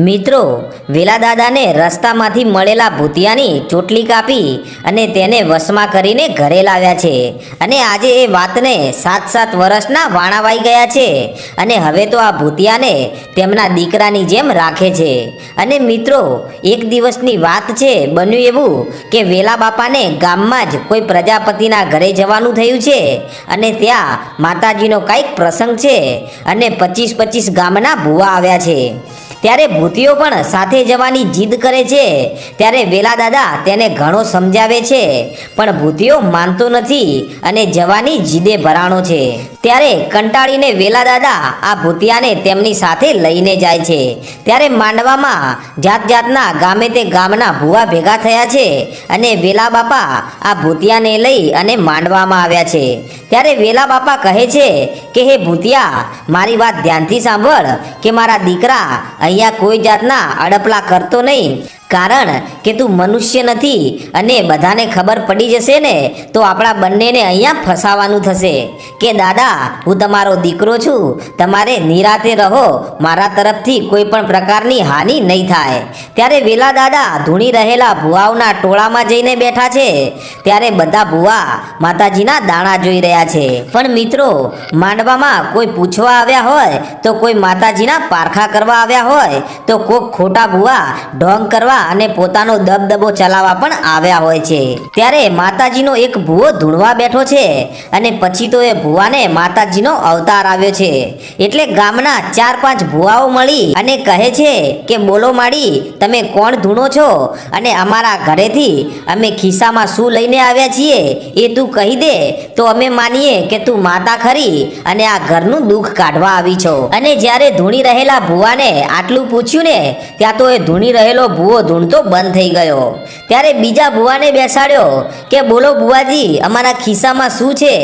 મિત્રો, વેલા દાદાને રસ્તામાંથી મળેલા ભૂતિયાની ચોટલી કાપી અને તેને વશમાં કરીને ઘરે લાવ્યા છે. અને આજે એ વાતને 7-7 વર્ષના વાણાવાઈ ગયા છે અને હવે તો આ ભૂતિયાને તેમના દીકરાની જેમ રાખે છે. અને મિત્રો, એક દિવસની વાત છે, બન્યું એવું કે વેલા બાપાને ગામમાં જ કોઈ પ્રજાપતિના ઘરે જવાનું થયું છે અને ત્યાં માતાજીનો કાંઈક પ્રસંગ છે અને 25-25 ગામના ભૂવા આવ્યા છે. ત્યારે ભૂતિઓ પણ સાથે જવાની જીદ કરે છે. ત્યારે વેલા દાદા તેને ઘણો સમજાવે છે, પણ ભૂતિઓ માનતો નથી અને જવાની જીદે ભરાણો છે. ત્યારે કંટાળીને વેલા દાદા આ ભૂતિયાને તેમની સાથે લઈને જાય છે. ત્યારે માંડવામાં જાત જાતના ગામે તે ગામના ભૂવા ભેગા થયા છે અને વેલા બાપા આ ભૂતિયાને લઈ અને માંડવામાં આવ્યા છે. ત્યારે વેલા બાપા કહે છે કે હે ભૂતિયા, મારી વાત ધ્યાનથી સાંભળ કે મારા દીકરા અહીંયા કોઈ જાતના અડપલા કરતો નહીં, કારણ કે તું મનુષ્ય નથી અને બધાને ખબર પડી જશે ને તો આપણા બંનેને અહીંયા ફસાવાનું થશે. કે દાદા, હું તમારો દીકરો છું, તમારે નિરાતે રહો, મારા તરફથી કોઈ પણ પ્રકારની હાનિ નહીં થાય. ત્યારે વેલા દાદા ધૂણી રહેલા ભુવાઓના ટોળામાં જઈને બેઠા છે. ત્યારે બધા ભુવા માતાજીના દાણા જોઈ રહ્યા છે. પણ મિત્રો, માંડવામાં કોઈ પૂછવા આવ્યા હોય તો કોઈ માતાજીના પારખા કરવા આવ્યા હોય તો કોક ખોટા ભુવા ઢોંગ કરવા અને પોતાનો દબદબો ચલાવવા પણ આવ્યા હોય છે. ત્યારે માતાજીનો એક ભૂવો ધૂણવા બેઠો છે અને પછી તો એ ભૂવાને માતાજીનો અવતાર આવ્યો છે. એટલે ગામના 4-5 ભૂવાઓ મળી અને કહે છે કે બોલો માડી, તમે કોણ ધૂણો છો અને અમારા ઘરેથી અમે ખિસ્સામાં શું લઈને આવ્યા છીએ એ તું કહી દે તો અમે માનીએ કે તું માતા ખરી અને આ ઘરનું દુઃખ કાઢવા આવી છો. અને જ્યારે ધૂણી રહેલા ભૂવાને આટલું પૂછ્યું ને ત્યાં તો એ ધૂણી રહેલો ભૂવો ધૂણતો બંધ થઈ ગયો. ત્યારે બીજા ભૂવાને બેસાડ્યો કે બોલો ભૂવાજી, અમારા ખિસ્સામાં શું છે?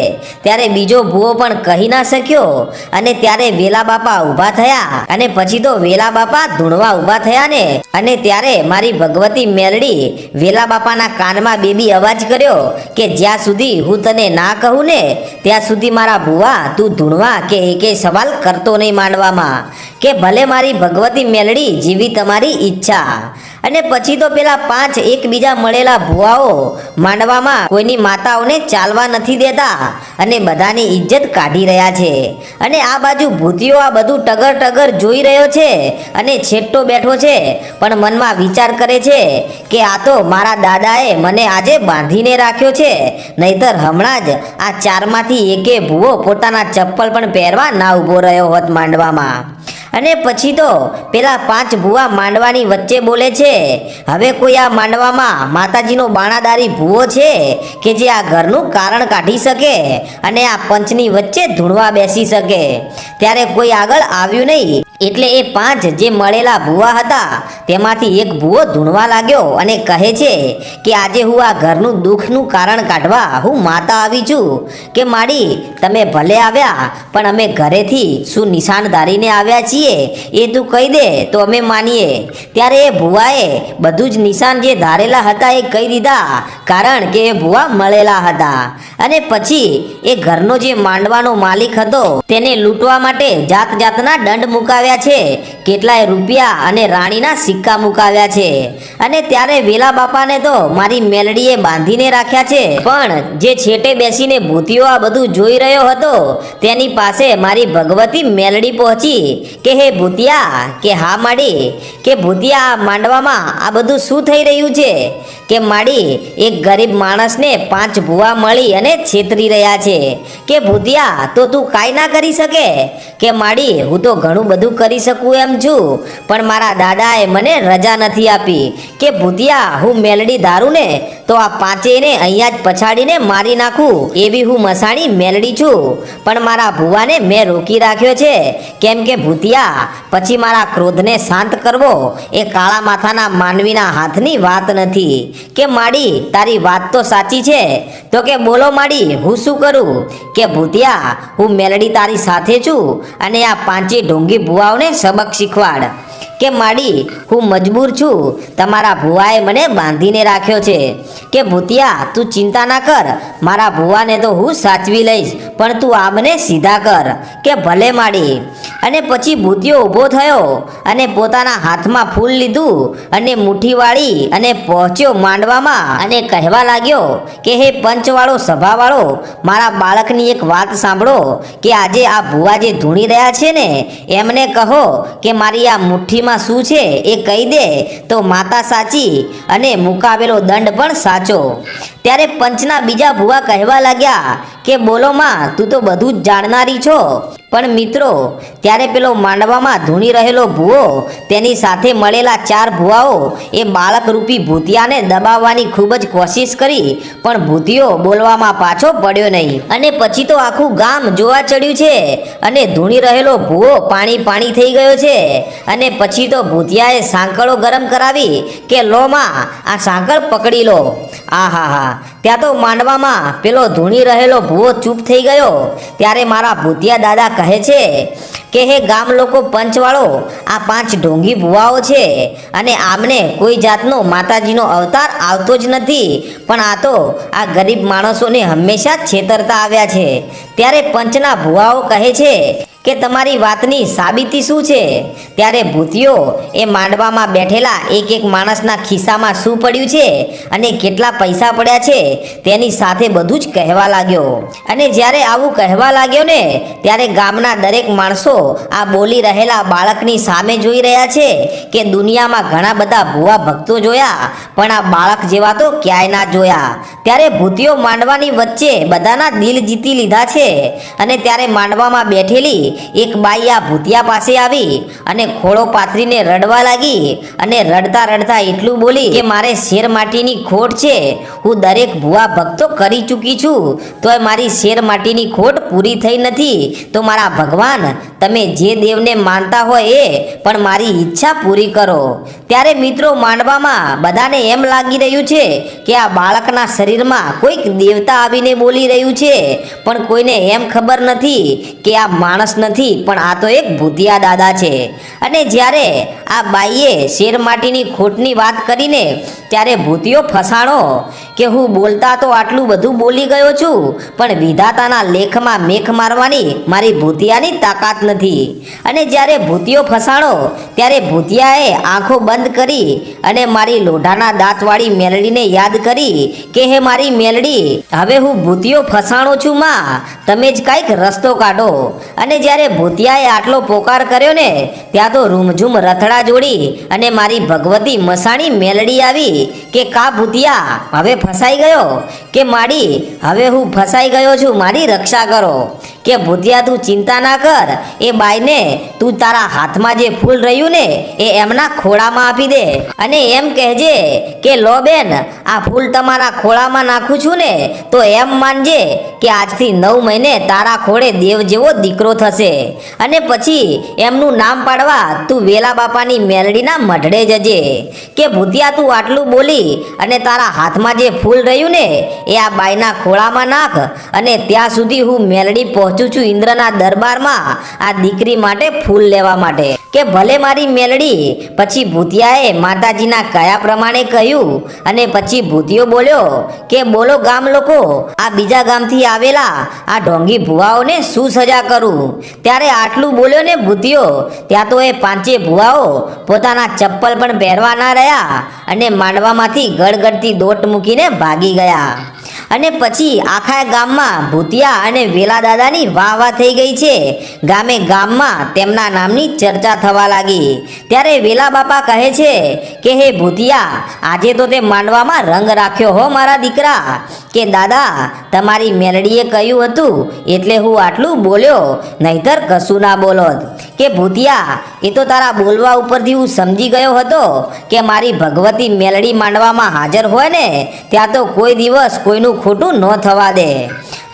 ત્યારે બીજો ભૂવો પણ કહી ના શક્યો. અને ત્યારે વેલા બાપા ઊભા થયા અને પછી તો વેલા બાપા ધૂણવા ઊભા થયા ને અને ત્યારે મારી ભગવતી મેલડી વેલા બાપાના કાનમાં બેબી અવાજ કર્યો કે જ્યાં સુધી હું તને ના કહું ને ત્યાં સુધી મારા ભૂવા તું ધૂણવા કે એકેય સવાલ કરતો નહીં માંડવામાં, કે ભલે મારી ભગવતી મેલડી જેવી તમારી ઈચ્છા. અને પછી તો પેલા 5 એકબીજા મળેલા ભુવાઓ માંડવામાં કોઈની માતાઓને ચાલવા નથી દેતા અને બધાની ઇજ્જત કાઢી રહ્યા છે. અને આ બાજુ ભૂતિયો આ બધું ટગર ટગર જોઈ રહ્યો છે અને છેટો બેઠો છે, પણ મનમાં વિચાર કરે છે કે આ તો મારા દાદાએ મને આજે બાંધીને રાખ્યો છે, નહીતર હમણાં જ આ 4માંથી એકે ભૂવો પોતાના ચપ્પલ પણ પહેરવા ના ઊભો રહ્યો હોત માંડવામાં. અને પછી તો પેલા 5 ભૂવા માંડવાની વચ્ચે બોલે છે, હવે કોઈ આ માંડવામાં માતાજીનો બાણાદારી ભૂવો છે કે જે આ ઘરનું કારણ કાઢી શકે અને આ પંચની વચ્ચે ધૂણવા બેસી શકે? ત્યારે કોઈ આગળ આવ્યું નહીં. એટલે એ 5 જે મળેલા ભૂવા હતા તેમાંથી એક ભૂવો ધૂણવા લાગ્યો અને કહે છે કે આજે હું આ ઘરનું દુઃખનું કારણ કાઢવા હું માતા આવી છું. કે માડી, તમે ભલે આવ્યા પણ અમે ઘરેથી શું નિશાન ધારીને આવ્યા છીએ એ તું કહી દે તો અમે માનીએ. ત્યારે એ ભૂવાએ બધું જ નિશાન જે ધારેલા હતા એ કહી દીધા, કારણ કે એ ભૂવા મળેલા હતા. અને પછી એ ઘરનો જે માંડવાનો માલિક હતો તેને લૂંટવા માટે જાત જાતના દંડ મુકાવ્યા છે, કેટલાય રૂપિયા અને રાણીના સિક્કા મુકાવ્યા છે. અને ત્યારે વેલા બાપાને તો મારી મેલડીએ બાંધીને રાખ્યા છે. પણ જે છેટે બેસીને ભૂતિયો આ બધું જોઈ રહ્યો હતો તેની પાસે મારી ભગવતી મેલડી પહોંચી કે હે ભૂતિયા, કે હા માડી, કે ભૂતિયા માંડવામાં આ બધું શું થઈ રહ્યું છે? કે માડી, એક ગરીબ માણસને 5 ભૂવા મળી અને છેતરી રહ્યા છે. કે ભૂતિયા, તો તું કાંઈ ના કરી શકે? કે માડી, હું તો ઘણું બધું કરી શકું એમ છું, પણ મારા દાદાએ મને રજા નથી આપી. કે ભૂતિયા, હું મેલડી ધારું ને તો આ 5ને અહીંયા જ પછાડીને મારી નાખું એવી હું મસાણી મેલડી છું, પણ મારા ભૂવાને મેં રોકી રાખ્યો છે. કેમ કે ભૂતિયા, પછી મારા ક્રોધને શાંત કરવો એ કાળા માથાના માનવીના હાથની વાત નથી. કે માડી, તારી વાત તો સાચી છે, તો કે બોલો માડી, હું શું કરું? કે ભૂતિયા, હું મેલડી તારી સાથે છું અને આ 5 ઢોંગી ભુવાઓને સબક શીખવાડ. કે માડી હું મજબૂર છું, તમારા ભુવાએ મને બાંધીને રાખ્યો છે. કે ભૂતિયા તું ચિંતા ના કર, મારા ભુવાને તો હું સાચવી લઈશ, પણ તું આમને સીધા કર. કે ભલે માડી. અને પછી ભૂતિયો ઊભો થયો અને પોતાના હાથમાં ફૂલ લીધું અને મુઠ્ઠી વાળી અને પહોંચ્યો માંડવામાં અને કહેવા લાગ્યો કે હે પંચવાળો સભાવાળો, મારા બાળકની એક વાત સાંભળો કે આજે આ ભુવા જે ધૂણી રહ્યા છે ને એમને કહો કે મારી આ મુઠ્ઠીમાં શું છે એ કહી દે તો માતા સાચી અને મુકાવેલો દંડ પણ સાચો. ત્યારે પંચના બીજા ભુવા કહેવા લાગ્યા કે બોલો માં, તું તો બધું જ જાણનારી છો. પણ મિત્રો, ત્યારે પેલો માંડવામાં ધૂણી રહેલો ભૂવો તેની સાથે મળેલા 4 ભુવાઓ એ બાળકરૂપી ભૂતિયાને દબાવવાની ખૂબ જ કોશિશ કરી, પણ ભૂતિયો બોલવામાં પાછો પડ્યો નહીં. અને પછી તો આખું ગામ જોવા ચડ્યું છે અને ધૂણી રહેલો ભૂવો પાણી થઈ ગયો છે. અને પછી તો ભૂતિયાએ સાંકળો ગરમ કરાવી કે લો માં, આ સાંકળ પકડી લો. આહાહા, ત્યાં તો માંડવામાં પેલો ધૂણી રહેલો ભૂવો ચૂપ થઈ ગયો. ત્યારે મારા ભૂતિયા દાદા કહે છે કે હે ગામ લોકો પંચવાળો, આ 5 ઢોંગી ભુવાઓ છે અને આમને કોઈ જાતનો માતાજીનો અવતાર આવતો જ નથી, પણ આ તો આ ગરીબ માણસોને હંમેશા છેતરતા આવ્યા છે. ત્યારે પંચના ભુવાઓ કહે છે કે તમારી વાતની સાબિતી શું છે? ત્યારે ભૂતિયો એ માંડવામાં બેઠેલા એક માણસના ખિસ્સામાં શું પડ્યું છે અને કેટલા પૈસા પડ્યા છે તેની સાથે બધું જ કહેવા લાગ્યો. અને જ્યારે આવું કહેવા લાગ્યો ને ત્યારે ગામના દરેક માણસો આ બોલી રહેલા બાળકની સામે જોઈ રહ્યા છે કે દુનિયામાં ઘણા બધા ભુવા ભક્તો જોયા, પણ આ બાળક જેવા તો ક્યાંય ના જોયા. ત્યારે ભૂતિયો માંડવાની વચ્ચે બધાના દિલ જીતી લીધા છે. અને ત્યારે માંડવામાં બેઠેલી એક બાઈ આ ભૂતિયા પાસે આવી અને ખોળો પાથરીને રડવા લાગી. અને રડતા રડતા એટલું બોલી કે મારે શેર માટીની ખોટ છે, હું દરેક ભુવા ભક્તો કરી ચૂકી છું, તોય મારી શેર માટીની ખોટ પૂરી થઈ નથી. તો મારા ભગવાન, તમે જે દેવને માનતા હોય એ પણ મારી ઈચ્છા પૂરી કરો. ત્યારે મિત્રો, માંડવામાં બધાને એમ લાગી રહ્યું છે કે આ બાળકના શરીરમાં કોઈક દેવતા આવીને બોલી રહ્યું છે, પણ કોઈને એમ ખબર નથી કે આ માણસ નથી, પણ આ તો એક ભૂતિયા દાદા છે. અને જ્યારે આ બાઈએ શેર માટીની ખોટની વાત કરીને ત્યારે ભૂતિયો ફસાણો કે હું બોલતા તો આટલું બધું બોલી ગયો છું, પણ વિધાતાના લેખમાં મેખ મારવાની મારી ભૂતિયાની તાકાત નથી. અને જ્યારે ભૂતિયો ફસાણો ત્યારે ભૂતિયાએ આંખો બંધ કરી અને મારી લોઢાના દાંતવાળી મેલડીને યાદ કરી કે હે મારી મેલડી, હવે હું ભૂતિયો ફસાણો છું માં, તમે જ કાંઈક રસ્તો કાઢો. અને જ્યારે ભૂતિયાએ આટલો પોકાર કર્યો ને ત્યાં તો રૂમઝૂમ રથડા જોડી અને મારી ભગવતી મસાણી મેલડી આવી કે કા ભૂતિયા, હવે ફસાઈ ગયો? કે માડી, હવે હું ફસાઈ ગયો છું, મારી રક્ષા કરો. કે ભૂતિયા તું ચિંતા ના કર, એ બાઈને તું તારા હાથમાં જે ફૂલ રહ્યું ને એ એમના ખોળામાં આપી દે અને એમ કહેજે કે લો બેન, આ ફૂલ તમારા ખોળામાં નાખું છું ને તો એમ માનજે કે આજથી 9 મહિને તારા ખોળે દેવ જેવો દીકરો થશે. અને પછી એમનું નામ પાડવા તું વેલા બાપાની મેલડીના મઢડે જજે. કે ભૂતિયા તું આટલું બોલી અને તારા હાથમાં જે ફૂલ રહ્યું ને એ આ બાઈના ખોળામાં નાખ, અને ત્યાં સુધી હું મેલડી પહોંચું છું ઇન્દ્રના દરબારમાં આ દીકરી માટે ફૂલ લેવા માટે. કે ભલે મારી મેલડી. પછી ભૂતિયાએ માતાજીના કયા પ્રમાણે કહ્યું અને પછી ભૂતિયો બોલ્યો કે બોલો ગામ લોકો, આ બીજા ગામથી આવેલા આ ઢોંગી ભુવાઓને શું સજા કરું? ત્યારે આટલું બોલ્યો ને ભૂતિયો, ત્યાં તો એ 5 ભુવાઓ પોતાના ચપ્પલ પણ પહેરવા ના રહ્યા અને માંડવામાંથી ગળગળતી દોટ મૂકીને ભાગી ગયા. અને પછી આખા ગામમાં ભૂતિયા અને વેલા દાદાની વાહ થઈ ગઈ છે. ગામે ગામમાં તેમના નામની ચર્ચા થવા લાગી. ત્યારે વેલા બાપા કહે છે કે હે ભૂતિયા, આજે તો તે માંડવામાં રંગ રાખ્યો હો મારા દીકરા. કે દાદા, તમારી મેલડીએ કહ્યું હતું એટલે હું આટલું બોલ્યો, નહીતર કશું ના બોલોત. કે ભૂતિયા, એ તો તારા બોલવા ઉપરથી હું સમજી ગયો હતો કે મારી ભગવતી મેલડી માંડવામાં હાજર હોય ને ત્યાં તો કોઈ દિવસ કોઈનું ખોટું ન થવા દે.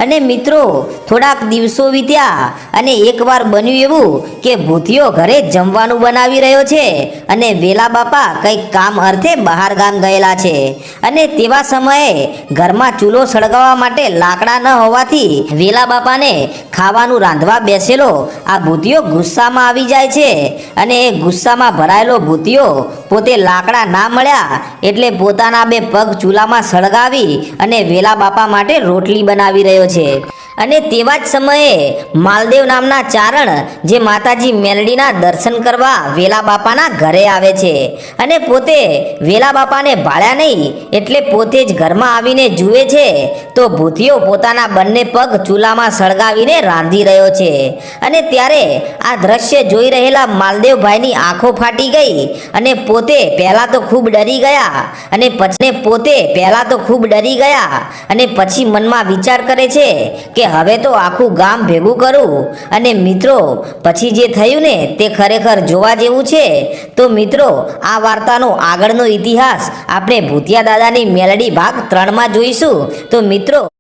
અને મિત્રો થોડાક દિવસો વીત્યા અને એકવાર બન્યું એવું કે ભૂતિયો ઘરે જમવાનું બનાવી રહ્યો છે અને વેલા બાપા કંઈક કામ અર્થે બહાર ગામ ગયેલા છે અને તેવા સમયે ઘરમાં ચૂલો સળગાવવા માટે લાકડા ન હોવાથી વેલા બાપાને ખાવાનું રાંધવા બેસેલો આ ભૂતિયો ગુસ્સામાં આવી જાય છે અને એ ગુસ્સામાં ભરાયેલો ભૂતિયો પોતે લાકડા ના મળ્યા એટલે પોતાના બે પગ ચૂલામાં સળગાવી અને વેલા બાપા માટે રોટલી બનાવી રહ્યો છે અને તેવા જ સમયે માલદેવ નામના ચારણ જે માતાજી મેલડીના દર્શન કરવા વેલા બાપાના ઘરે આવે છે અને પોતે વેલા બાપાને ભાળ્યા નહીં એટલે પોતે જ ઘરમાં આવીને જુએ છે તો ભૂતિયો પોતાના બંને પગ ચૂલામાં સળગાવીને રાંધી રહ્યો છે અને ત્યારે આ દ્રશ્ય જોઈ રહેલા માલદેવભાઈની આંખો ફાટી ગઈ અને પોતે પહેલાં તો ખૂબ ડરી ગયા અને પછી મનમાં વિચાર કરે છે કે હવે તો આખું ગામ ભેગું કરું અને મિત્રો પછી જે થયું ને તે ખરેખર જોવા જેવું છે તો મિત્રો આ વાર્તાનો આગળનો ઇતિહાસ આપણે ભૂતિયા દાદાની મેલડી ભાગ 3 માં જોઈશું તો મિત્રો